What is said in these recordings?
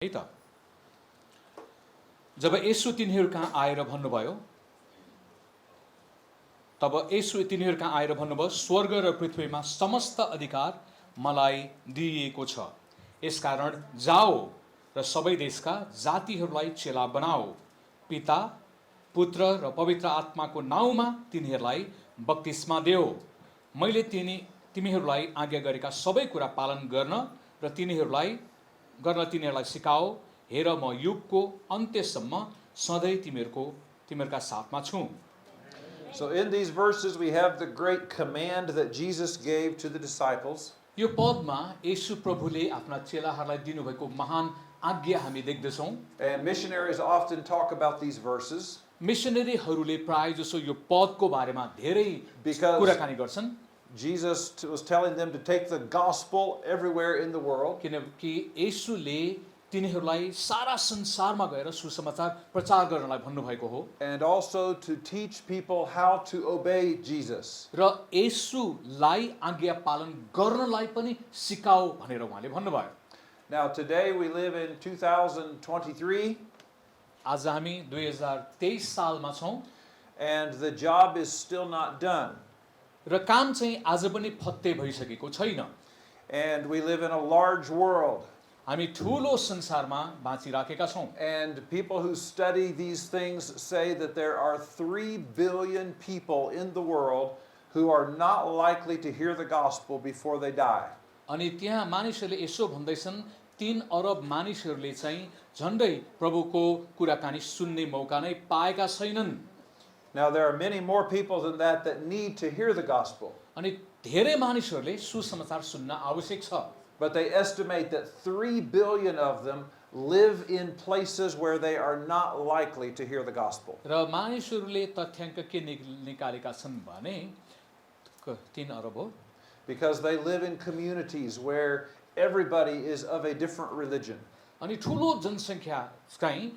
है त जब येशू तिनीहरू कहाँ आएर भन्नुभयो तब येशू तिनीहरू कहाँ आएर भन्नुभयो स्वर्ग र पृथ्वीमा समस्त अधिकार मलाई दिइएको छ यसकारण जाओ र सबै देशका जातिहरूलाई चेला बनाओ पिता पुत्र र पवित्र आत्माको नाउँमा तिनीहरूलाई बप्तिस्मा देऊ मैले तिमीहरूलाई आज्ञा गरेका सबै कुरा पालन गर्न र तिनीहरूलाई सिकाओ हेर म युगको अन्त्यसम्म सधैँ तिमीहरूका साथमा छु. So in these verses we have the great command that Jesus gave to the disciples. यो पदमा येशू प्रभुले आफ्ना चेलाहरूलाई दिनुभएको महान आज्ञा हामी देख्दछौँ. And missionaries often talk about these verses. मिशनरीहरूले प्राय जसो यो पदको बारेमा धेरै कुराकानी गर्छन्. Jesus was telling them to take the gospel everywhere in the world. किनकि येशूले तिनीहरूलाई सारा संसारमा गएर सुसमाचार प्रचार गर्नलाई भन्नुभएको हो. And also to teach people how to obey Jesus. र येशूलाई आज्ञा पालन गर्नलाई पनि सिकाऊ भनेर उहाँले भन्नुभयो. Now today we live in 2023. आज हामी 2023 सालमा छौं. And the job is still not done. र काम चाहिँ आज पनि फत्ते भइसकेको छैन. And we live in a large world. हामी ठूलो संसारमा बाँचिराखेका छौं. And people who study these things say that there are 3 billion people in the world who are not likely to hear the gospel before they die. अनि त्यहाँ मानिसहरूले यसो भन्दैछन् 3 अरब मानिसहरूले चाहिँ झन्डै प्रभुको कुराकानी सुन्ने मौका नै पाएका छैनन्. Now there are many more people than that need to hear the gospel. अनि धेरै मानिसहरूले सुसमाचार सुन्न आवश्यक छ. But they estimate that 3 billion of them live in places where they are not likely to hear the gospel. र मानिसहरूले तथ्याङ्क के निकालेका छन् भने 3 अरब हो. Because they live in communities where everybody is of a different religion. अनि ठूलो जनसंख्या चाहिँ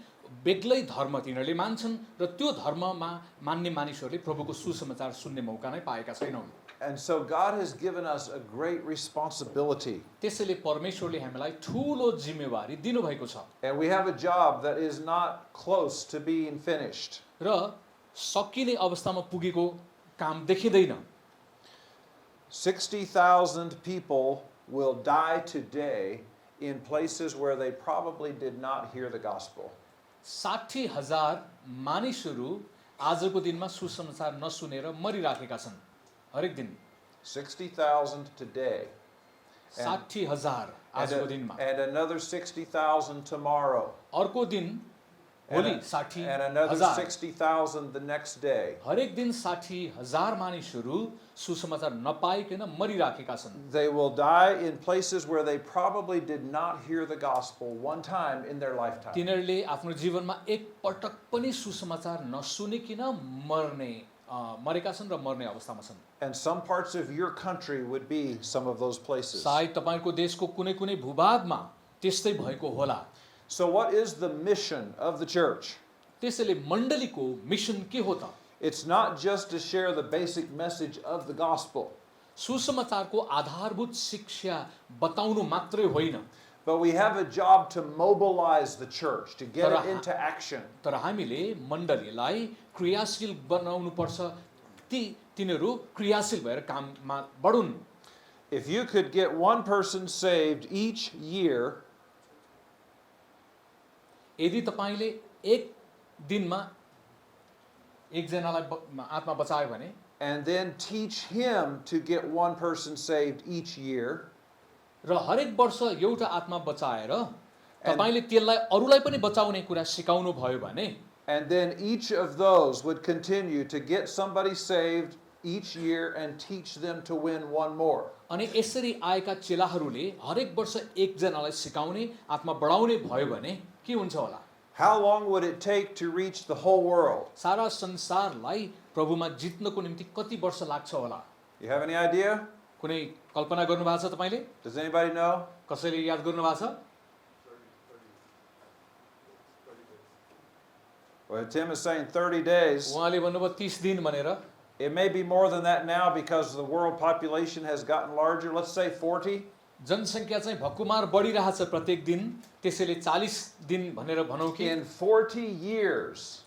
बेग्लै धर्म तिनीहरूले मान्छन् र त्यो धर्ममा मान्ने मानिसहरूले प्रभुको सुसमाचार सुन्ने मौका नै पाएका छैनन्. And so God has given us a great responsibility. त्यसैले परमेश्वरले हामीलाई ठूलो जिम्मेवारी दिनुभएको छ. And we have a job that is not close to being finished. र सकिने अवस्थामा पुगेको काम देखिदैन. 60,000 people will die today in places where they probably did not hear the gospel. 60,000 मानिसहरू आजको दिनमा सुसमाचार नसुनेर मरिराखेका छन् हरेक दिन. 60,000 today. 60,000 आजको दिनमा. And another 60,000 tomorrow. अर्को दिन भोलि 60,000. And another 60,000 the next day. हरेक दिन 60,000 मानिसहरू सुसमाचार नपाइकन मरिराखेका छन्. They will die in places where they probably did not hear the gospel one time in their lifetime. तिनीहरूले आफ्नो जीवनमा एक पटक पनि सुसमाचार नसुनिकिन मरेका छन् र मर्ने अवस्थामा छन्. And some parts of your country would be some of those places. सायद तपाईको देशको कुनै भूभागमा त्यस्तै भएको होला. So what is the mission of the church? त्यसैले मण्डलीको मिशन के हो त? It's not just to share the basic message of the gospel. सुसमाचारको आधारभूत शिक्षा बताउनु मात्रै होइन. But we have a job to mobilize the church, to get it into action. तर हामीले मण्डलीलाई क्रियाशील बनाउनु पर्छ. तिनीहरू क्रियाशील भएर काममा बढुन्. If you could get one person saved each year, यदि तपाईले एक दिनमा एकजनालाई आत्मा बचायो भने and then teach him to get one person saved each year, र हरेक वर्ष एउटा आत्मा बचाएर तपाईले त्यसलाई अरूलाई पनि बचाउने कुरा सिकाउनु भयो भने and then each of those would continue to get somebody saved each year and teach them to win one more. अनि यसरी आएका चेलाहरूले हरेक वर्ष एकजनालाई सिकाउने आत्मा बढाउने भयो भने के हुन्छ होला? How long would it take to reach the whole world? सारा संसारलाई प्रभुमा जित्नको निम्ति कति वर्ष लाग्छ होला? You have any idea? कुनै कल्पना गर्नु भएको छ तपाईले? Does anybody know? कसैले याद गर्नु भएको छ? Well, Tim is saying 30 days. उहाँले भन्नुभयो 30 दिन भनेर. It may be more than that now because the world population has gotten larger. Let's say 40. जनसङ्ख्या चाहिँ भक्कुमार बढिरहेछ प्रत्येक दिन, त्यसैले 40 दिन भनेर भनौँ कि In 40 years,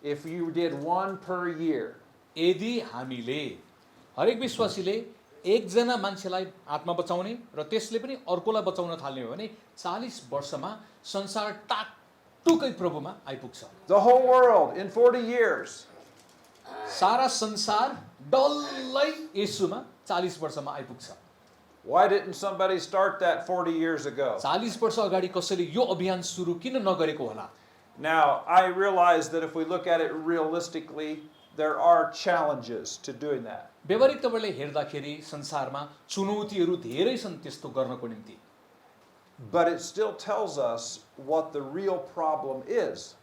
if you did one per year, यदि हामीले हरेक विश्वासीले एकजना मान्छेलाई आत्मा बचाउने र त्यसले पनि अर्कोलाई बचाउन थाल्ने हो भने 40 वर्षमा संसार टाकटुकै प्रभुमा आइपुग्छ। the whole world in 40 years. सारा संसार डल्लै येशूमा 40 वर्षमा आइपुग्छ। Why didn't somebody start that 40 years ago? 40 वर्ष अगाडि कसैले यो अभियान सुरु किन नगरेको होला? Now, I realize that if we look at it realistically, there are challenges to doing that. व्यवहारिक तपाईँले हेर्दाखेरि संसारमा चुनौतीहरू धेरै छन् त्यस्तो गर्नको निम्ति। But it still tells us what the real problem is.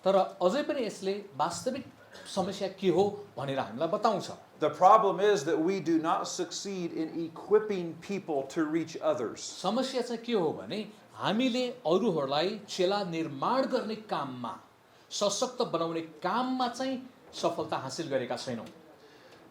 तर अझै पनि यसले वास्तविक समस्या के हो भनेर हामीलाई बताउँछ। The problem is that we do not succeed in equipping people to reach others. समस्या चाहिँ के हो भने हामीले अरूहरूलाई चेला निर्माण गर्ने काममा, सशक्त बनाउने काममा चाहिँ सफलता हासिल गरेका छैनौँ।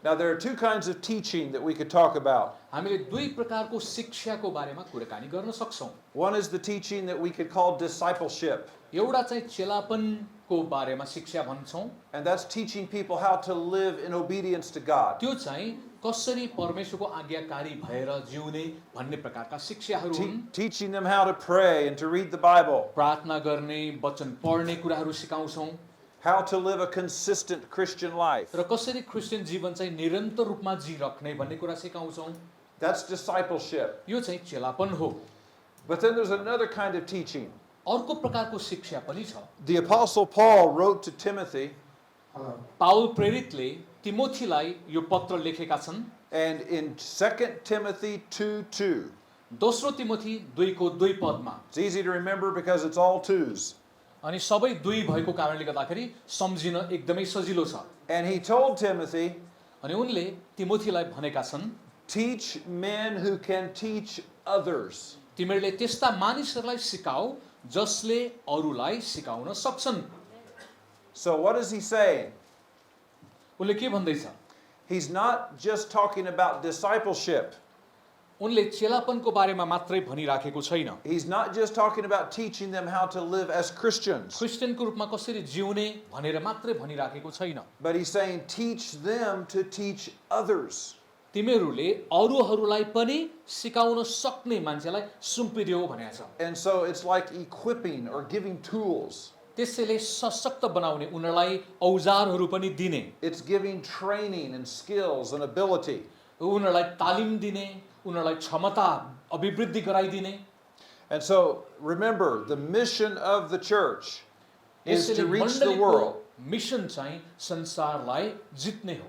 Now, there are two kinds of teaching that we could talk about. हामीले दुई प्रकारको शिक्षाको बारेमा कुराकानी गर्न सक्छौँ। One is the teaching that we could call discipleship, एउटा चाहिँ चेलापनको बारेमा शिक्षा भन्छौँ। and that's teaching people how to live in obedience to God. त्यो चाहिँ कसरी परमेश्वरको आज्ञाकारी भएर जिउने भन्ने प्रकारका शिक्षाहरू हुन्। Teaching them how to pray and to read the Bible, प्रार्थना गर्ने, वचन पढ्ने कुराहरू सिकाउँछौँ how to live a consistent Christian life. र कसरी क्रिस्चियन जीवन चाहिँ निरन्तर रूपमा जिराख्ने भन्ने कुरा सिकाउँछौँ। That's discipleship. यो चाहिँ चेलापन हो। But then there's another kind of teaching. अर्को प्रकारको शिक्षा पनि छ। The Apostle Paul wrote to Timothy, पाउल प्रेरितले तिमोथीलाई यो पत्र लेखेका छन्। and in 2 Timothy 2:2, दोस्रो तिमोथी 2को 2 पदमा, it's easy to remember because it's all twos. अनि सबै दुई भएको कारणले गर्दाखेरि सम्झिन एकदमै सजिलो छ। And he told Timothy, अनि उनले तिमोथीलाई भनेका छन्, teach men who can teach others. तिमीहरूले त्यस्ता मानिसहरूलाई सिकाऊ जसले अरूलाई सिकाउन सक्छन्। So what is he saying? उनले के भन्दैछ? He's not just talking about discipleship. उनले चेलापनको बारेमा मात्रै भनिराखेको छैन। He's not just talking about teaching them how to live as Christians. क्रिस्चियनको रूपमा कसरी जिउने भनेर मात्रै भनिराखेको छैन। But he's saying teach them to teach others. तिमीहरूले अरूहरूलाई पनि सिकाउन सक्ने मान्छेलाई सुम्पिदेऊ भनेको छ। And so it's like equipping or giving tools. त्यसैले सशक्त बनाउने, उनीहरूलाई औजारहरू पनि दिने, It's giving training and skills and ability. उनीहरूलाई तालिम दिने, उनीहरूलाई क्षमता अभिवृद्धि गराइदिने। And so remember, the mission of the church is यसैले to reach the मण्डलीको world. मिसन चाहिँ संसारलाई जित्ने हो।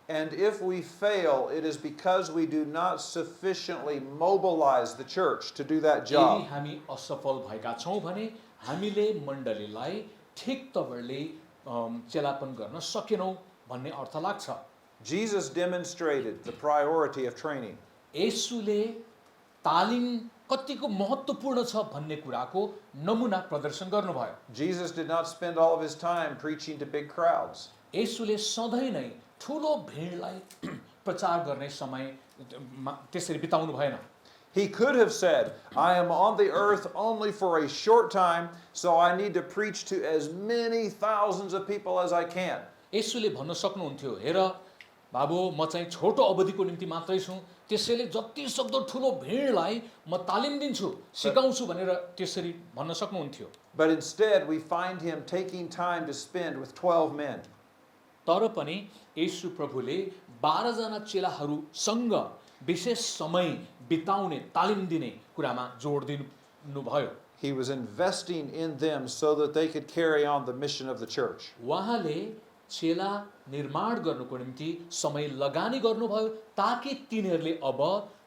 And if we fail, it is because we do not sufficiently mobilize the church to do that यदि job. हामी असफल भएका छौँ भने हामीले मण्डलीलाई ठिक तवरले चेलापन गर्न सकेनौँ भन्ने अर्थ लाग्छ। Jesus demonstrated the priority of training. येशूले तालिम कतिको महत्त्वपूर्ण छ भन्ने कुराको नमुना प्रदर्शन गर्नुभयो। Jesus did not spend all of his time preaching to big crowds. येशूले सधैँ नै ठुलो भिडलाई प्रचार गर्ने समय त्यसरी बिताउनु भएन। He could have said, I am on the earth only for a short time, so I need to preach to as many thousands of people as I can. येशूले भन्न सक्नुहुन्थ्यो, हेर बाबु म चाहिँ छोटो अवधिको निम्ति मात्रै छु, त्यसैले जति सक्दो ठुलो भिडलाई म तालिम दिन्छु, सिकाउँछु भनेर त्यसरी भन्न सक्नुहुन्थ्यो। But instead, we find him taking time to spend with 12 men. तर पनि येशू प्रभुले 12 जना चेलाहरूसँग विशेष समय बिताउने, तालिम दिने कुरामा जोड दिनुभयो। He was investing in them so that they could carry on the mission of the church. उहाँले चेला निर्माण गर्नको निम्ति समय लगानी गर्नुभयो ताकि तिनीहरूले अब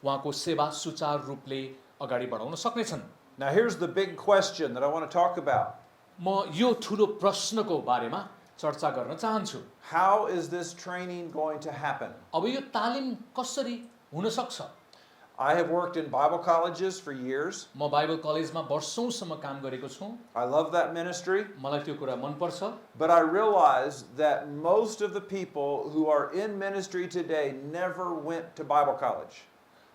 उहाँको सेवा सुचारू रूपले अगाडि बढाउन सक्नेछन्। Now here's the big question that I want to talk about. म यो ठुलो प्रश्नको बारेमा चर्चा गर्न चाहन्छु। How is this training going to happen? अब यो तालिम कसरी हुन सक्छ? I have worked in Bible colleges for years. म बाइबल कलेजमा वर्षौंसम्म काम गरेको छु। I love that ministry. मलाई त्यो कुरा मन पर्छ। But I realize that most of the people who are in ministry today never went to Bible college.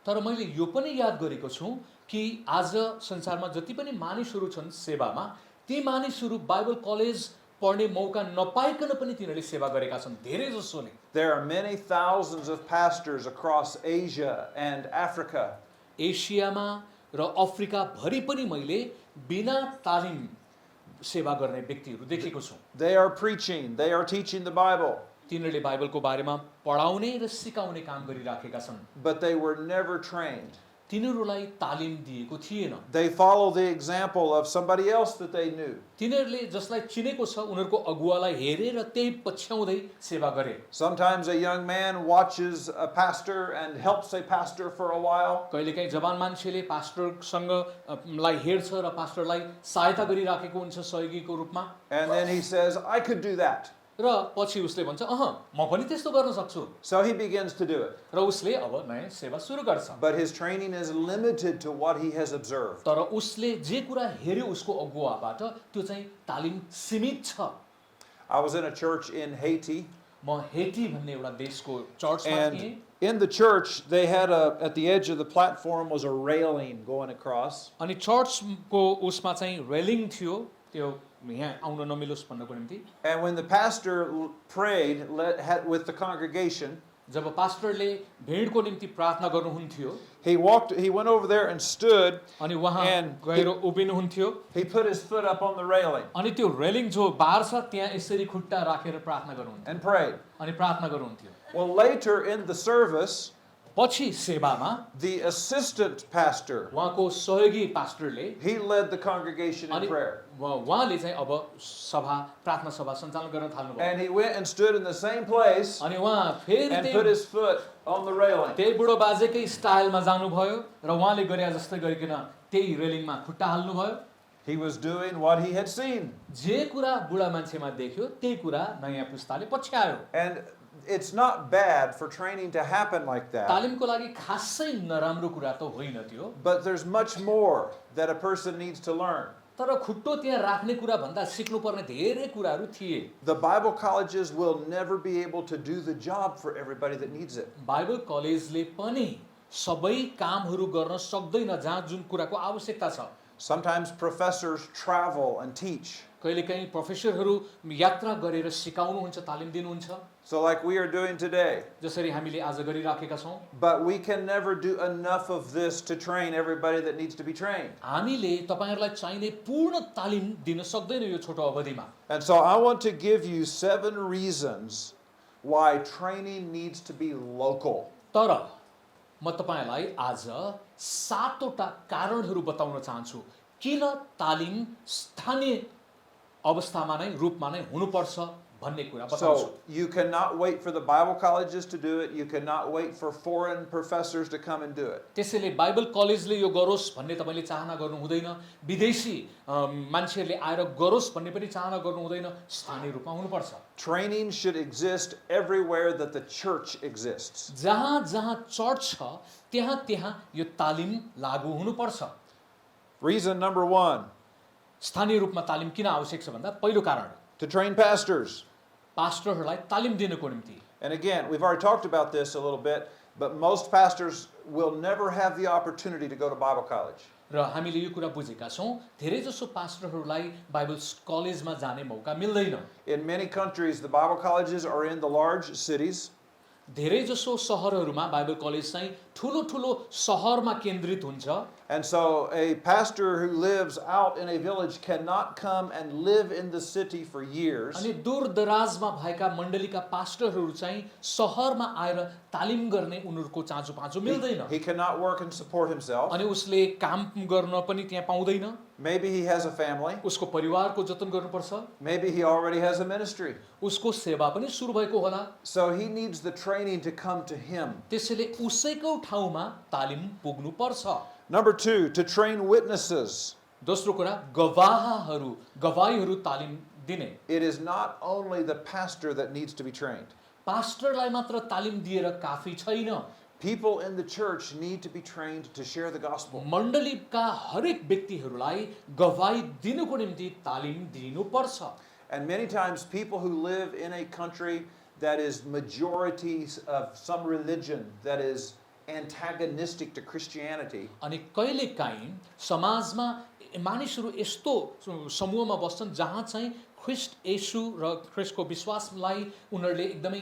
तर मैले यो पनि याद गरेको छु कि आज संसारमा जति पनि मानिसहरू छन् सेवामा, ती मानिसहरू बाइबल कलेज पढ्ने मौका नपाइकन पनि तिनीहरूले सेवा गरेका छन् धेरै जसोले। There are many thousands of pastors across Asia and Africa. एसियामा र अफ्रिका भरि पनि मैले बिना तालिम सेवा गर्ने व्यक्तिहरू देखेको छु। They are preaching, they are teaching the Bible, तिनीहरूले बाइबलको बारेमा पढाउने र सिकाउने काम गरिराखेका छन्, but they were never trained. तिनीहरूलाई तालिम दिएको थिएन। They follow the example of somebody else that they knew. तिनीहरूले जसलाई चिनेको छ उनीहरूको अगुवालाई हेरेर त्यही पछ्याउँदै सेवा गरे। Sometimes a young man watches a pastor and helps a pastor for a while. कहिलेकाहीँ जवान मान्छेले पास्टरसँग लाई हेर्छ र पास्टरलाई सहायता गरिराखेको हुन्छ सहयोगीको रूपमा, And then he says, I could do that. र पछि उसले भन्छ म पनि त्यस्तो गर्न सक्छु, So he begins to do it. र उसले अब नयाँ सेवा सुरु गर्छ। But his training is limited to what he has observed. तर उसले जे कुरा हेर्यो उसको अगुवाबाट त्यो चाहिँ तालिम सीमित छ। I was in a church in Haiti, म हेटी भन्ने एउटा देशको चर्चमा and थिएँ, in the church they had at the edge of the platform was a railing going across. अनि चर्चको उसमा चाहिँ रेलिङ थियो, त्यो यहाँ आउन नमिलोस् भन्नको निम्ति। And when the pastor prayed with the congregation, जब पास्टरले भिडको निम्ति प्रार्थना गर्नुहुन्थ्यो he went over there and stood, अनि उहाँ and गएर उभिनुहुन्थ्यो, he put his foot up on the railing अनि त्यो रेलिङ जो बार छ त्यहाँ यसरी खुट्टा राखेर प्रार्थना गर्नुहुन्थ्यो and prayed. अनि प्रार्थना गर्नुहुन्थ्यो। Well, later in the service, पछि सेवामा the assistant pastor, उहाँको सहयोगी पास्टरले he led the congregation in अनि prayer. उहाँले चाहिँ अब सभा प्रार्थना सभा सञ्चालन गर्न थाल्नुभयो, And he went and stood in the same place अनि उहाँ फेरि and put his foot on the railing. त्यही बुढो बाजेकै स्टाइलमा जानुभयो र उहाँले गरे जस्तै गरिकन त्यही रेलिङमा खुट्टा हाल्नुभयो। He was doing what he had seen. जे कुरा बुढा मान्छेमा देख्यो त्यही कुरा नयाँ पुस्ताले पछ्यायो। And it's not bad for training to happen like that. तालिमको लागि खासै नराम्रो कुरा त होइन त्यो, But there's much more that a person needs to learn. तर खुट्टो त्यहाँ राख्ने कुरा भन्दा सिक्नुपर्ने धेरै कुराहरू थिए। The Bible colleges will never be able to do the job for everybody that needs it. Bible कलेजले पनि सबै कामहरू गर्न सक्दैन जहाँ जुन कुराको आवश्यकता छ। Sometimes professors travel and teach. कहिलेकाहीँ प्रोफेसरहरू यात्रा गरेर सिकाउनुहुन्छ, तालिम दिनुहुन्छ, So like we are doing today. जसरी हामीले आज गरिराखेका छौँ। But we can never do enough of this to train everybody that needs to be trained. हामीले तपाईहरुलाई चाहिने पूर्ण तालिम दिन सक्दैन यो छोटो अवधिमा। And so I want to give you 7 reasons why training needs to be local. तर म तपाईहरुलाई आज 7 वटा कारणहरू बताउन चाहन्छु किन तालिम स्थानीय अवस्थामा नै रूपमा नै हुनुपर्छ भन्ने कुरा बताउँछु। So you cannot wait for the Bible colleges to do it. You cannot wait for foreign professors to come and do it. त्यसैले बाइबल कलेजले यो गरोस् भन्ने तपाईले चाहना गर्नु हुँदैन, विदेशी मान्छेहरूले आएर गरोस् भन्ने पनि चाहना गर्नु हुँदैन, स्थानीय रूपमा हुनुपर्छ। Training should exist everywhere that the church exists. जहाँ जहाँ चर्च छ त्यहाँ त्यहाँ यो तालिम लागू हुनुपर्छ। Reason number 1, स्थानीय रूपमा तालिम किन आवश्यक छ भन्दा पहिलो कारण to train pastors. पास्टरहरूलाई तालिम दिनको निम्ति। And again, we've already talked about this a little bit, but most pastors will never have the opportunity to go to Bible college. र हामीले यो कुरा बुझेका छौं धेरै जसो पास्टरहरूलाई बाइबल कलेजमा जाने मौका मिल्दैन। In many countries, the Bible colleges are in the large cities. धेरै जसो शहरहरूमा बाइबल कलेज चाहिँ ठुलो ठुलो शहरमा केन्द्रित हुन्छ। And so a pastor who lives out in a village cannot come and live in the city for years. अनि दूरदराजमा भएका मण्डलीका पास्टरहरू चाहिँ शहरमा आएर तालिम गर्ने उनीहरूको चाँचो पाँचो मिल्दैन। He cannot work and support himself. अनि उसले काम गर्न पनि त्यहाँ पाउँदैन। Maybe he has a family. उसको परिवारको जतन गर्नुपर्छ। Maybe he already has a ministry. उसको सेवा पनि सुरु भएको होला। So he needs the training to come to him. त्यसैले उसैको ठाउँमा तालिम पुग्नु पर्छ। Number 2, to train witnesses. दोस्रो कुरा गवाहीहरू तालिम दिने। It is not only the pastor that needs to be trained. पास्टरलाई मात्र तालिम दिएर काफी छैन। People in the church need to be trained to share the gospel. मण्डलीका हरेक व्यक्तिहरूलाई गवाही दिनुको निम्ति तालिम दिनुपर्छ। And many times people who live in a country that is majority of some religion that is antagonistic to Christianity. अनि कहिलेकाहीँ समाजमा मानिसहरू यस्तो समूहमा बस्छन् जहाँ चाहिँ ख्रिस्ट येशू र ख्रिस्टको विश्वासलाई उनीहरूले एकदमै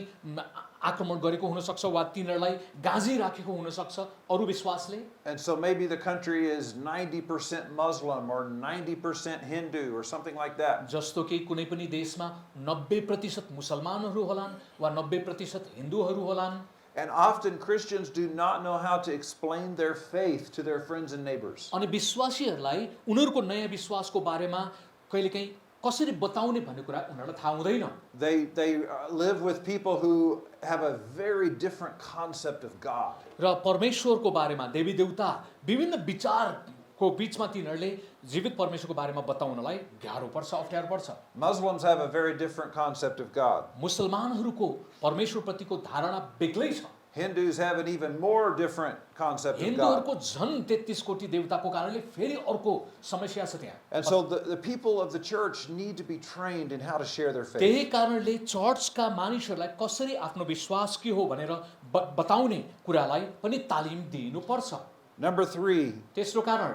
आक्रमण गरेको हुनसक्छ वा तिनीहरूलाई गाँजी राखेको हुनसक्छ अरू विश्वासले. And so maybe the country is 90% Muslim or 90% Hindu or something like that. जस्तो कि कुनै पनि देशमा 90% मुसलमानहरू होलान् वा 90% हिन्दूहरू होलान्. And often Christians do not know how to explain their faith to their friends and neighbors. अनि विश्वासीहरूलाई उनीहरूको नयाँ विश्वासको बारेमा कहिलेकाहीँ कसरी बताउने भन्ने कुरा उनीहरूलाई थाहा हुँदैन. They live with people who have a very different concept of God. र परमेश्वरको बारेमा देवी देवता विभिन्न विचारको बीचमा तिनीहरूले जीवित परमेश्वरको बारेमा बताउनलाई गाह्रो पर्छ, अप्ठ्यारो पर्छ. Muslims have a very different concept of God. मुसलमानहरूको परमेश्वरप्रतिको धारणा बेग्लै छ. Hindus have an even more different concept of God. हिन्दूहरूको झन् 33 कोटी देवताको कारणले फेरि अर्को समस्या छ त्यहाँ. And so the people of the church need to be trained in how to share their faith. त्यही कारणले चर्चका मानिसहरूलाई कसरी आफ्नो विश्वास के हो भनेर बताउने कुरालाई पनि तालिम दिनुपर्छ. Number 3, तेस्रो कारण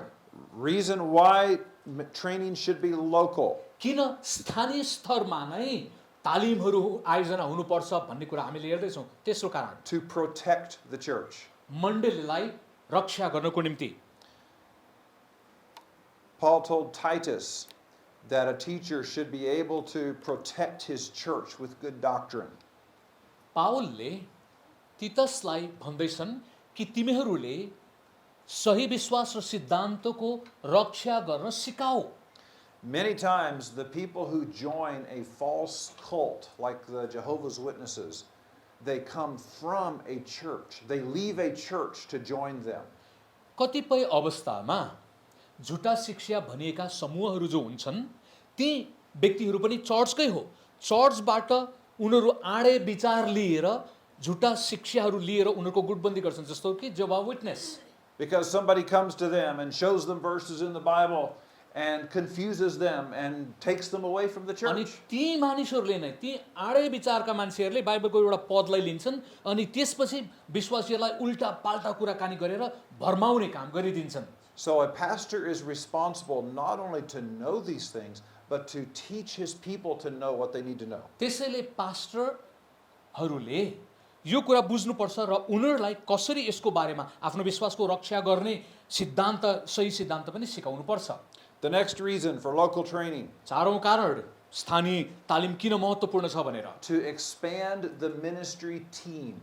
reason why training should be local. किन स्थानीय स्तरमा नै तालिमहरू आयोजना हुनुपर्छ भन्ने कुरा हामीले हेर्दैछौँ. तेस्रो कारण To protect the church. मण्डलीलाई रक्षा गर्नको निम्ति. Paul told Titus that a teacher should be able to protect his church with good doctrine. पावलले तीतसलाई भन्दैछन् कि तिमीहरूले सही विश्वास र सिद्धान्तको रक्षा गर्न सिकाऊ. Many times the people who join a false cult like the Jehovah's Witnesses, they come from a church. They leave a church to join them. कतिपय अवस्थामा झुटा शिक्षा भनिएका समूहहरू जो हुन्छन् ती व्यक्तिहरू पनि चर्चकै हो. चर्चबाट उनीहरू आडे विचार लिएर झुटा शिक्षाहरू लिएर उनीहरूको गुटबन्दी गर्छन्. जस्तो कि जेहोभा witness. Because somebody comes to them and shows them verses in the Bible and confuses them and takes them away from the अनि church. ती मानिसहरूले नै ती आडे विचारका मान्छेहरूले बाइबलको एउटा पदलाई लिन्छन् अनि त्यसपछि विश्वासीहरूलाई उल्टा पाल्टा कुराकानी गरेर भरमाउने काम गरिदिन्छन्. So a pastor is responsible not only to know these things, but to teach his people to know what they need to know. त्यसैले पास्टरहरूले यो कुरा बुझ्नुपर्छ र उनीहरूलाई कसरी यसको बारेमा आफ्नो विश्वासको रक्षा गर्ने सिद्धान्त सही सिद्धान्त पनि सिकाउनु पर्छ. The next reason for local training, चारौं कारण स्थानीय तालिम किन महत्त्वपूर्ण छ भनेर to expand the ministry team.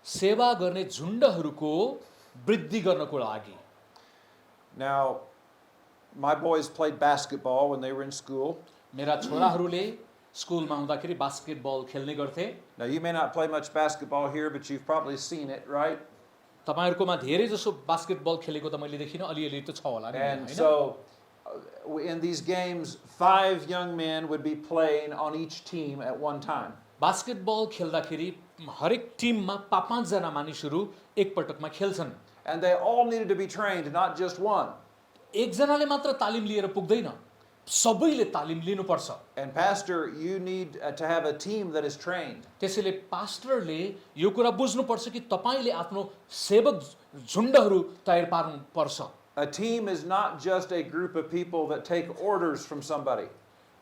सेवा गर्ने झुण्डहरूको वृद्धि गर्नको लागि. Now, my boys played basketball when they were in school. मेरा छोराहरूले स्कुलमा हुँदाखेरि बास्केटबल खेल्ने गर्थे. Now, you may not play much basketball here, but you've probably seen it, right? तपाईहरुकोमा धेरै जसो बास्केटबल खेलेको त मैले देखिन, अलिअलि त छ होला नि, And हैन? so, in these games, 5 young men would be playing on each team at one time. Basketball खेल्दाखेरि हरेक टिममा 5-5 जना मानिसहरू एक पटकमा खेल्छन्. And they all needed to be trained, not just one. एक जनाले मात्र तालिम लिएर पुग्दैन, सबैले तालिम लिनुपर्छ. And pastor, you need to have a team that is trained. त्यसैले पास्टरले यो कुरा बुझ्नुपर्छ कि तपाईले आफ्नो सेवक झुण्डहरू तयार पार्नु पर्छ. A team is not just a group of people that take orders from somebody.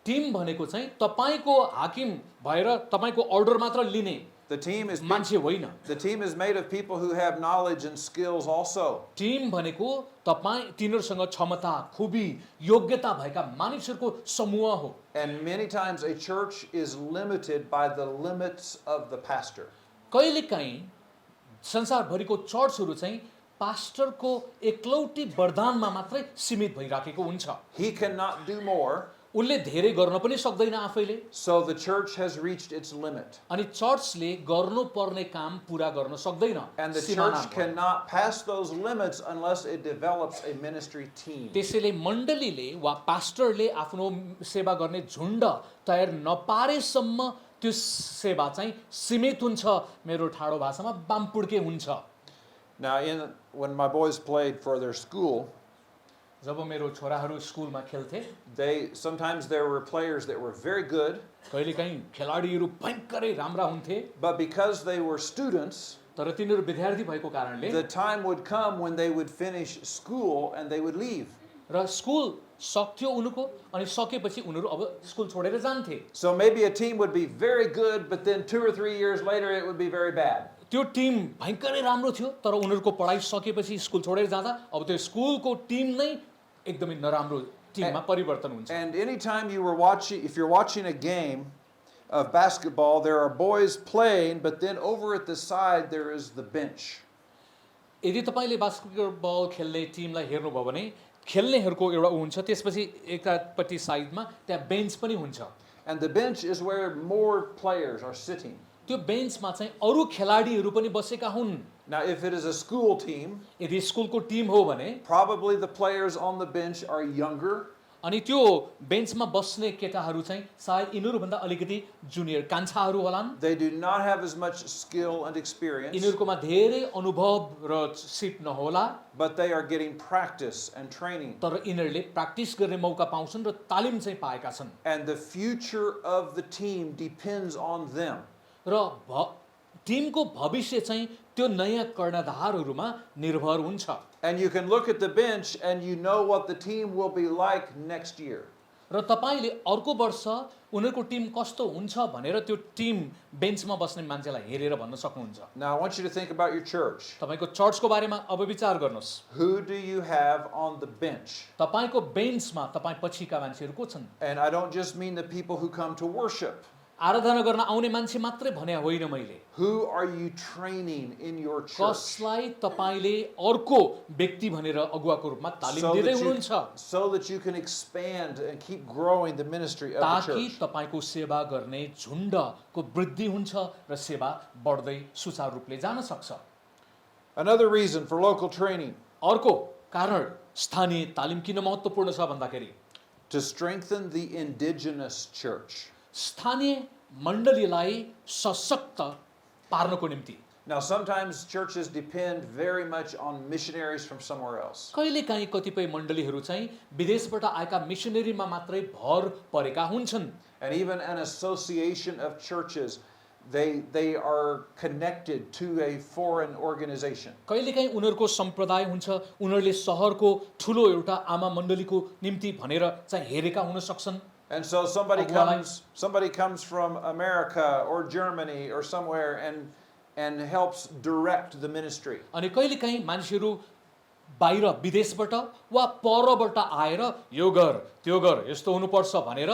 Team भनेको चाहिँ तपाईको हाकिम भएर तपाईको अर्डर मात्र लिने The team is मान्छे होइन. The team is made of people who have knowledge and skills also. Team भनेको तपाई तिनीहरुसँग क्षमता, खुबी, योग्यता भएका मानिसहरुको समूह हो. And many times a church is limited by the limits of the pastor. कहिलेकाहीँ संसारभरिको चर्चहरु चाहिँ पास्टरको एकलौटी वरदानमा मात्रै सीमित भइराखेको हुन्छ. He cannot do more. उनले धेरै गर्न पनि सक्दैन आफैले. So the church has reached its limit. अनि चर्चले गर्नुपर्ने काम पूरा गर्न सक्दैन. And the church cannot pass those limits unless it develops a ministry team. त्यसैले मण्डलीले वा पास्टरले आफ्नो सेवा गर्ने झुण्ड तयार नपारेसम्म त्यो सेवा चाहिँ सीमित हुन्छ. मेरो ठाडो भाषामा बामपुड्के हुन्छ. Now when my boys played for their school, जब मेरो छोराहरू स्कुलमा खेल्थे, sometimes there were players that were very good. कहिलेकाहीँ खेलाडीहरू भयंकरै राम्रा हुन्थे. But because they were students, तर तिनीहरू विद्यार्थी भएको कारणले the time would come when they would finish school and they would leave. र स्कुल सक्थ्यो उनको अनि सकेपछि उनीहरू अब स्कुल छोडेर जान्थे. So maybe a team would be very good, but then 2 or 3 years later it would be very bad. त्यो टिम भयङ्करै राम्रो थियो तर उनीहरूको पढाइ सकेपछि स्कुल छोडेर जाँदा अब त्यो स्कुलको टिम नै एकदमै नराम्रो टिममा परिवर्तन हुन्छ. And anytime you were watching, if you're watching a game of basketball, there are boys playing, but then over at the side there is the bench. यदि तपाईले बास्केटबल खेल्ने टिमलाई हेर्नुभयो भने खेल्नेहरूको एउटा हुन्छ त्यसपछि एकापट्टि साइडमा त्यहाँ बेन्च पनि हुन्छ. And the bench is where more players are sitting. त्यो बेन्चमा चाहिँ अरू खेलाडीहरू पनि बसेका हुन्. Now, if it is a school team, यदि स्कुलको टिम हो भने probably the players on the bench are younger. अनि त्यो बेन्चमा बस्ने केटाहरू चाहिँ सायद यिनीहरूभन्दा अलिकति जुनियर कान्छाहरू होलान्. They do not have as much skill and experience, यिनीहरूकोमा धेरै अनुभव र सिप नहोला but they are getting practice and training. तर यिनीहरूले प्र्याक्टिस गर्ने मौका पाउँछन् र तालिम चाहिँ पाएका छन्. And the future of the team depends on them. र टिमको भविष्य चाहिँ त्यो नयाँ कर्णधारहरूमा निर्भर हुन्छ. And you can look at the bench and you know what the team will be like next year. र तपाईले अर्को वर्ष उनीहरूको टिम कस्तो हुन्छ भनेर त्यो टिम बेन्चमा बस्ने मान्छेलाई हेरेर भन्न सक्नुहुन्छ. Now I want you to think about your church. तपाईको चर्चको बारेमा अब विचार गर्नुस्. Who do you have on the bench? तपाईको बेन्चमा तपाई पछिका मान्छेहरू को छन्? And I don't just mean the people who come to worship. आराधना गर्न आउने मान्छे मात्रै भने होइन मैले. Who are you training in your church? कसलाई तपाईले अर्को व्यक्ति भनेर अगुवाको रूपमा तालिम दिँदै हुनुहुन्छ So that you can expand and keep growing the ministry of the ताकि church. तपाईको सेवा गर्ने झुण्डको वृद्धि हुन्छ र सेवा बढ्दै सुचारू रूपले जान सक्छ. Another reason for local training, अर्को कारण स्थानीय तालिम किन महत्त्वपूर्ण छ भन्दाखेरि to strengthen the indigenous church. स्थानीय मण्डलीलाई सशक्त पार्नको निम्ति. Now sometimes churches depend very much on missionaries from somewhere else. कहिलेकाहीँ कतिपय मण्डलीहरू चाहिँ विदेशबाट आएका मिसनरीमा मात्रै भर परेका हुन्छन्. And even an association of churches, they are connected to a foreign organization. कहिलेकाहीँ उनीहरूको सम्प्रदाय हुन्छ उनीहरूले सहरको ठुलो एउटा आमा मण्डलीको निम्ति भनेर चाहिँ हेरेका हुन सक्छन्. And so somebody comes from America or Germany or somewhere and helps direct the ministry. अनि कहिलेकाहीँ मान्छेहरू बाहिर विदेशबाट वा परबाट आएर यो गर त्यो गर यस्तो हुनुपर्छ भनेर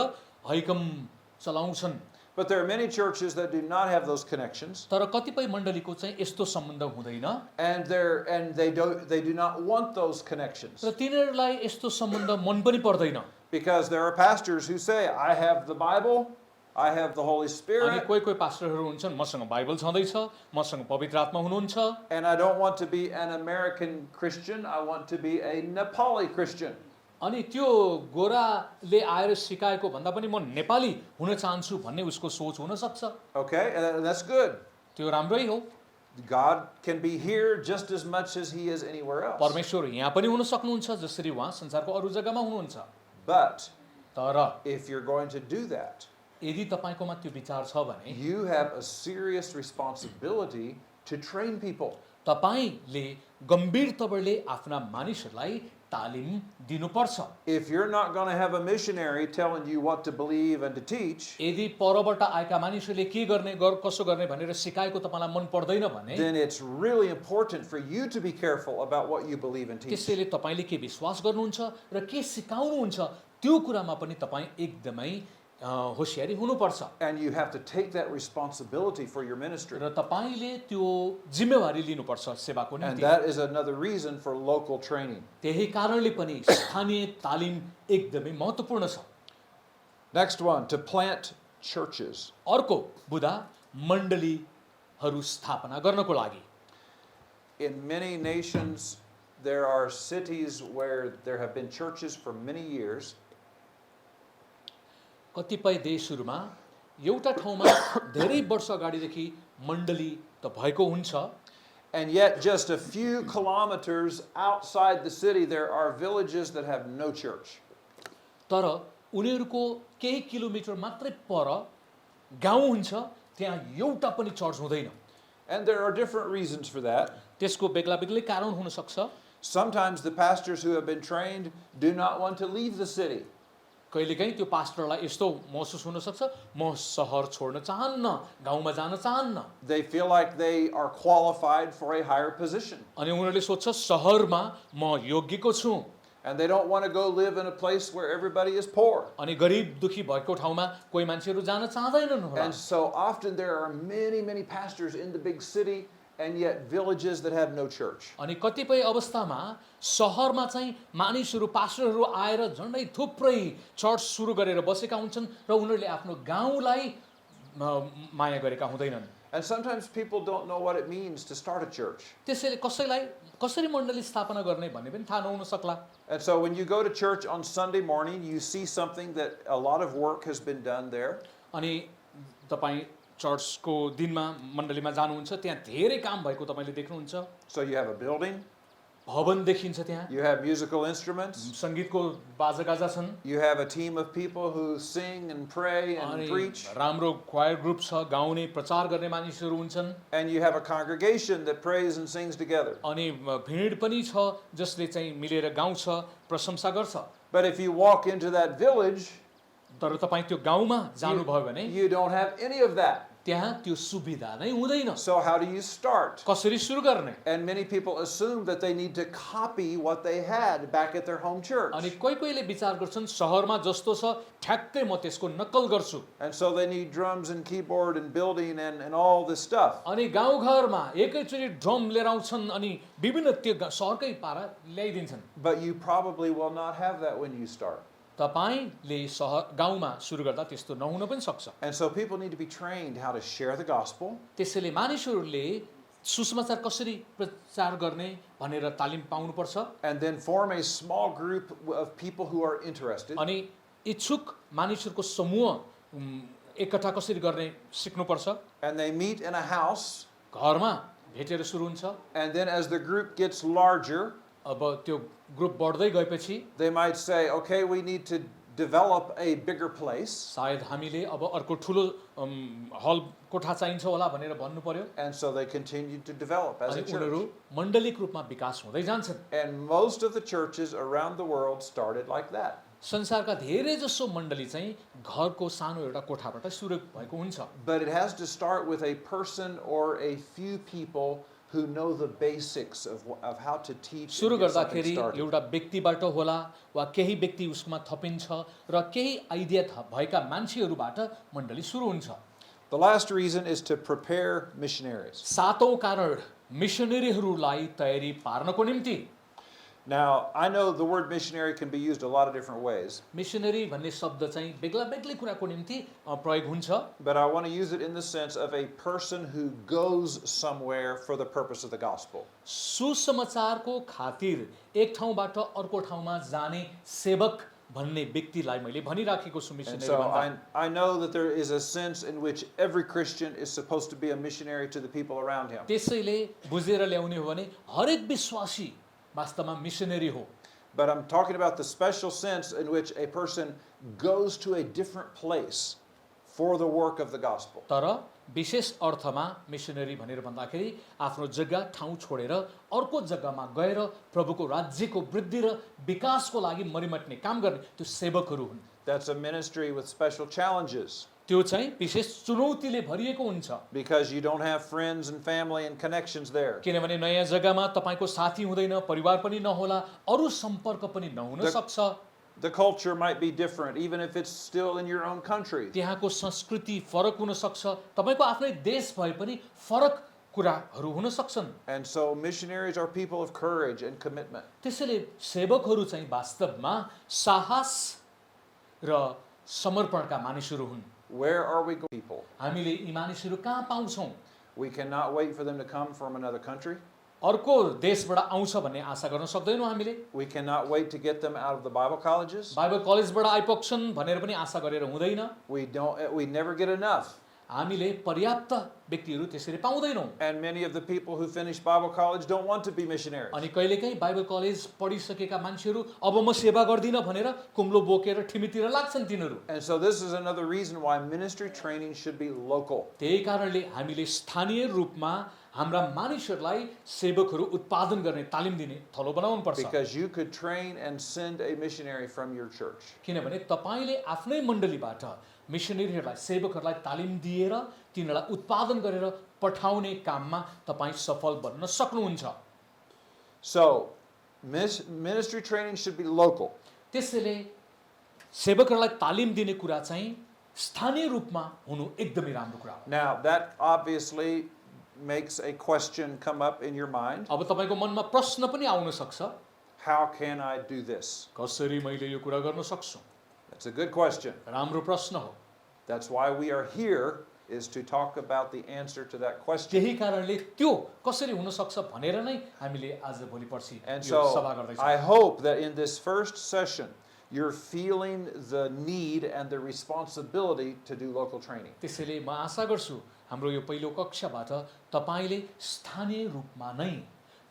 हैकम चलाउँछन्. But there are many churches that do not have those connections. तर कतिपय मण्डलीको चाहिँ यस्तो सम्बन्ध हुँदैन And they do not want those connections. र तिनीहरूलाई यस्तो सम्बन्ध मन पनि पर्दैन. Because there are pastors who say, I have the Bible, I have the Holy अनि Spirit, कोही कोही पास्टरहरू हुन्छन् मसँग बाइबल छँदैछ मसँग पवित्र आत्मा हुनुहुन्छ and I don't want to be an American Christian, I want to be a Nepali Christian. अनि त्यो गोराले आएर सिकाएको भन्दा पनि म नेपाली हुन चाहन्छु भन्ने उसको सोच हुन सक्छ. Okay, and that's good. त्यो राम्रै हो. God can be here just as much as he is anywhere else. परमेश्वर यहाँ पनि हुन सक्नुहुन्छ जसरी उहाँ संसारको अरू जग्गामा हुनुहुन्छ. But तर if you're going to do that, यदि तपाईकोमा त्यो विचार छ भने you have a serious responsibility to train people. तपाईले गम्भीर तवरले आफ्ना मानिसहरूलाई तालिम दिनुपर्छ. If you're not going to have a missionary telling you what to believe and to teach, यदि परबाट आएका मानिसहरूले के गर्ने कसो गर्ने भनेर सिकाएको तपाईलाई मन पर्दैन भने then it's really important for you to be careful about what you believe and teach. त्यसैले तपाईले के विश्वास गर्नुहुन्छ र के सिकाउनुहुन्छ त्यो कुरामा पनि तपाई एकदमै होशियारी हुनुपर्छ. And you have to take that responsibility for your ministry. र तपाईले त्यो जिम्मेवारी लिनुपर्छ सेवाको And निम्ति. that is another reason for local training. त्यही कारणले पनि स्थानीय तालिम एकदमै महत्त्वपूर्ण छ. Next one, to plant churches. अर्को बुदा मण्डलीहरू स्थापना गर्नको लागि. In many nations, there are cities where there have been churches for many years. कतिपय देशहरूमा एउटा ठाउँमा धेरै वर्ष अगाडिदेखि मण्डली त भएको हुन्छ. And yet just a few kilometers outside the city there are villages that have no church. तर उनीहरूको केही किलोमिटर मात्रै पर गाउँ हुन्छ त्यहाँ एउटा पनि चर्च हुँदैन. And there are different reasons for that. त्यसको बेग्ला बेग्लै कारण हुन सक्छ। Sometimes the pastors who have been trained do not want to leave the city. कहिलेकाहीँ त्यो पास्टरलाई यस्तो महसुस हुन सक्छ, म सहर छोड्न चाहन्न, गाउँमा जान चाहन्न। They feel like they are qualified for a higher position. अनि उनीहरूले सोध्छ सहरमा म योग्यको छु। And they don't want to go live in a place where everybody is poor. अनि गरिब दुखी भएको ठाउँमा कोही मान्छेहरू जान चाहँदैनन् होला। And so often there are many pastors in the big city and yet villages that have no church. अनि कतिपय अवस्थामा सहरमा चाहिँ मानिसहरू पास्टरहरू आएर झन्डै थुप्रै चर्च सुरु गरेर बसेका हुन्छन् र उनीहरूले आफ्नो गाउँलाई माया गरेका हुँदैनन्। And sometimes people don't know what it means to start a church. त्यसैले कसरी मण्डली स्थापना गर्ने भन्ने पनि थाहा नहुन सक्ला। And so when you go to church on Sunday morning, you see something that a lot of work has been done there. अनि तपाईँ चर्चको दिनमा मण्डलीमा जानुहुन्छ, त्यहाँ धेरै काम भएको तपाईँले देख्नुहुन्छ। So you have a building, भवन देखिन्छ त्यहाँ, you have musical instruments, सङ्गीतको बाजागाजा छन्, you have a team of people who sing and pray and अनि preach, राम्रो क्वायर ग्रुप छ, गाउने प्रचार गर्ने मानिसहरू हुन्छन्, and you have a congregation that prays and sings together. अनि भिड पनि छ जसले चाहिँ मिलेर गाउँछ, प्रशंसा गर्छ। But if you walk into that village, तर तपाईँ त्यो गाउँमा जानुभयो भने you don't have any of that. त्यहाँ त्यो सुविधा नै हुँदैन। So how do you start? कसरी सुरु गर्ने? And many people assume that they need to copy what they had back at their home church. अनि कोहीले विचार गर्छन् सहरमा जस्तो छ ठ्याक्कै म त्यसको नक्कल गर्छु। And so they need drums and keyboard and building and all this stuff. अनि गाउँघरमा एकैचोटि ड्रम लिएर आउँछन् अनि विभिन्न त्यो सहरकै पारा ल्याइदिन्छन्। But you probably will not have that when you start. तपाईले सहर गाउँमा सुरु गर्दा त्यस्तो नहुन पनि सक्छ। And so people need to be trained how to share the gospel. त्यसैले मानिसहरूले सुसमाचार कसरी प्रचार गर्ने भनेर तालिम पाउनुपर्छ। And then form a small group of people who are interested. अनि इच्छुक मानिसहरूको समूह एकट्ठा कसरी गर्ने सिक्नुपर्छ। And they meet in a house. घरमा भेटेर सुरु हुन्छ। And then as the group gets larger, अब त्यो ग्रुप बढ्दै गएपछि they might say, okay, we need to develop a bigger place. सायद हामीले अब अर्को ठुलो हल कोठा चाहिन्छ होला भनेर भन्नु पर्यो। And so they continue to develop as a अनि उनीहरू church. मण्डलिक रूपमा विकास हुँदै जान्छन्। And most of the churches around the world started like that. संसारका धेरै जसो मण्डली चाहिँ घरको सानो एउटा कोठाबाट सुरु भएको हुन्छ। But it has to start with a person or a few people who know the basics of how to teach सुरु and get something गर्दाखेरि started. एउटा व्यक्तिबाट होला वा केही व्यक्ति उसमा थपिन्छ र केही आइडिया भएका मान्छेहरूबाट मण्डली सुरु हुन्छ। The last reason is to prepare missionaries. सातौं कारण मिशनरीहरूलाई तयारी पार्नको निम्ति। Now, I know the word missionary can be used a lot of different ways, missionary भन्ने शब्द चाहिँ बेग्ला बेग्लै कुराको निम्ति प्रयोग हुन्छ। but I want to use it in the sense of a person who goes somewhere for the purpose of the gospel. सुसमाचारको खातिर एक ठाउँबाट अर्को ठाउँमा जाने सेवक भन्ने व्यक्तिलाई मैले भनिराखेको छु And मिशनरी so भन्दा। I know that there is a sense in which every Christian is supposed to be a missionary to the people around him. त्यसैले बुझेर ल्याउने हो भने हरेक विश्वासी वास्तवमा मिशनरी हो। But I'm talking about the special sense in which a person goes to a different place for the work of the gospel. तर विशेष अर्थमा मिशनरी भनेर भन्दाखेरि आफ्नो जग्गा ठाउँ छोडेर अर्को जग्गामा गएर प्रभुको राज्यको वृद्धि र विकासको लागि मरिमट्ने काम गर्ने त्यो सेवकहरू हुन्। That's a ministry with special challenges त्यो चाहिँ विशेष चुनौतीले भरिएको हुन्छ। because you don't have friends and family and connections there. किनभने नयाँ जग्गामा तपाईको साथी हुँदैन, परिवार पनि नहोला, अरू सम्पर्क पनि नहुन सक्छ। The culture might be different even if it's still in your own country. त्यहाँको संस्कृति फरक हुन सक्छ, तपाईको आफ्नै देश भए पनि फरक कुराहरू हुन सक्छन्। And so missionaries are people of courage and commitment. त्यसैले सेवकहरू चाहिँ वास्तवमा साहस र समर्पणका मानिसहरू हुन्। Where are we going, people? हामीले यी मानिसहरू कहाँ पाउँछौँ? We cannot wait for them to come from another country. अर्को देशबाट आउँछ भन्ने आशा गर्न सक्दैनौँ हामीले। We cannot wait to get them out of the Bible colleges. Bible कलेजबाट आइपुग्छन् भनेर पनि आशा गरेर हुँदैन। We never get enough. हामीले पर्याप्त व्यक्तिहरू त्यसरी पाउँदैनौँ। And many of the people who finish Bible college don't want to be missionaries. अनि कहिलेकाहीँ बाइबल कलेज पढिसकेका मान्छेहरू अब म सेवा गर्दिनँ भनेर कुम्लो बोकेर ठिमीतिर लाग्छन् तिनीहरू। And so this is another reason why ministry training should be local. त्यही कारणले हामीले स्थानीय रूपमा हाम्रा मानिसहरूलाई सेवकहरू उत्पादन गर्ने तालिम दिने थलो बनाउनु पर्छ। Because you could train and send a missionary from your church. किनभने तपाईले आफ्नै मण्डलीबाट मिशनरीहरूलाई सेवकहरूलाई तालिम दिएर तिनीहरूलाई उत्पादन गरेर पठाउने काममा तपाईँ सफल बन्न सक्नुहुन्छ। So ministry training should be local. त्यसैले सेवकहरूलाई तालिम दिने कुरा चाहिँ स्थानीय रूपमा हुनु एकदमै राम्रो कुरा हो। Now that obviously makes a question come up in your mind. अब तपाईको मनमा प्रश्न पनि आउन सक्छ, How can I do this? कसरी मैले यो कुरा गर्न सक्छु? That's a good question. राम्रो प्रश्न हो। That's why we are here, is to talk about the answer to that question. त्यही कारणले त्यो कसरी हुन सक्छ भनेर नै हामीले आज भोलि पर्सि And यो सभा so गर्दैछौँ। I hope that in this first session you're feeling the need and the responsibility to do local training. त्यसैले म आशा गर्छु हाम्रो यो पहिलो कक्षाबाट तपाईले स्थानीय रूपमा नै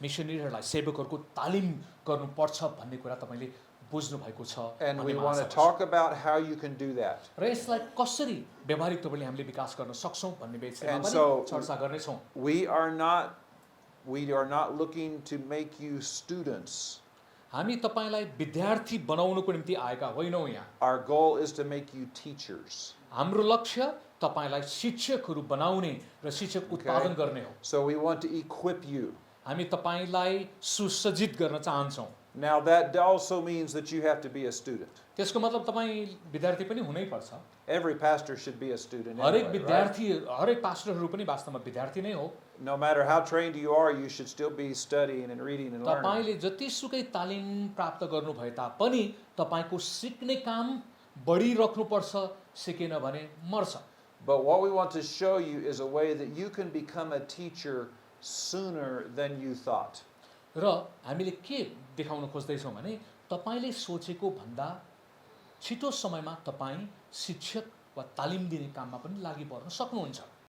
मिशनरीहरूलाई सेवकहरूको तालिम गर्नुपर्छ भन्ने कुरा तपाईले बुझ्नु भएको छ। And we भन्ने म want आशा to गर्छु। talk about how you can do that. र यसलाई कसरी व्यावहारिक रूपले हामीले विकास गर्न सक्छौं भन्ने विषयमा And पनि so चर्चा गर्नेछौँ। we are not looking to make you students. हामी तपाईलाई विद्यार्थी बनाउनको निम्ति आएका होइनौँ यहाँ। Our goal is to make you teachers. हाम्रो लक्ष्य तपाईलाई शिक्षकहरू बनाउने र शिक्षक उत्पादन गर्ने हो। So we want to equip you. हामी तपाईलाई सुसज्जित गर्न चाहन्छौँ। Now that also means that you have to be a student. त्यसको मतलब तपाईँ विद्यार्थी पनि हुनै पर्छ। Every pastor should be a student हरेक anyway, right? विद्यार्थी हरेक पास्टरहरू पनि वास्तवमा विद्यार्थी नै हो। No matter how trained you are, you should still be studying and reading and learning. तपाईले जतिसुकै तालिम प्राप्त गर्नु भए तापनि तपाईको सिक्ने काम बढिराख्नु पर्छ, सिकेन भने मर्छ। But what we want to show you is a way that you can become a teacher sooner than you thought. र हामीले के देखाउन खोज्दैछौँ भने तपाईले सोचेको भन्दा छिटो समयमा तपाई शिक्षक वा तालिम दिने काममा पनि लागि पर्न सक्नुहुन्छ।